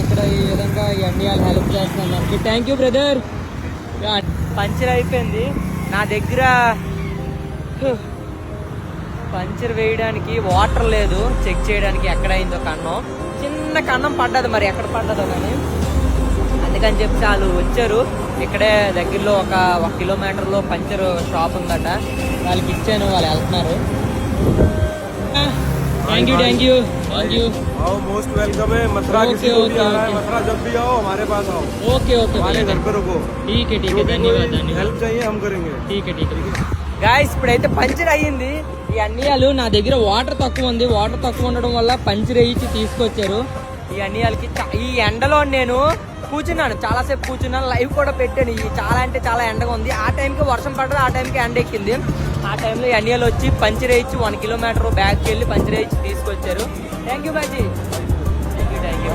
ఇక్కడ ఈ విధంగా ఇవన్నీ వాళ్ళు హెల్ప్ చేస్తున్నారు. Thank you brother. పంచర్ అయిపోయింది నా దగ్గర. పంచర్ వేయడానికి వాటర్ లేదు, చెక్ చేయడానికి ఎక్కడైందో కన్నం. చిన్న కన్నం పడ్డది, మరి ఎక్కడ పడ్డదో కానీ. అందుకని చెప్పి వాళ్ళు వచ్చారు. ఇక్కడే దగ్గరలో ఒక కిలోమీటర్లో పంచర్ షాప్ ఉందట, వాళ్ళకి ఇచ్చాను, వాళ్ళు వెళ్తున్నారు. Thank you thank you thank you. आओ, मोस्ट वेलकम है. मथुरा किसी को भी आना है, मथुरा जब भी आओ हमारे पास आओ. ओके ओके, हमारे घर पे रुको. ठीक है धन्यवाद धन्यवाद. हेल्प चाहिए हम करेंगे. ठीक है. గాయస్ ఇప్పుడైతే పంచర్ అయ్యింది. ఈ అన్నియాలు నా దగ్గర వాటర్ తక్కువ ఉంది, వాటర్ తక్కువ ఉండడం వల్ల పంచర్ వేయించి తీసుకొచ్చారు. ఈ అన్నియాలకి ఈ ఎండలో నేను కూర్చున్నాను, చాలాసేపు కూర్చున్నాను, లైవ్ కూడా పెట్టాను. ఈ చాలా అంటే చాలా ఎండగా ఉంది. ఆ టైంకి వర్షం పడ్డది, ఆ టైంకి ఎండ ఎక్కింది. ఆ టైంలో ఈ అన్నియాలు వచ్చి పంచర్ వేయించి 1 కిలోమీటర్ బ్యాగ్కి వెళ్ళి పంచర్ వేయించి తీసుకొచ్చారు. Thank you Baji. Thank you.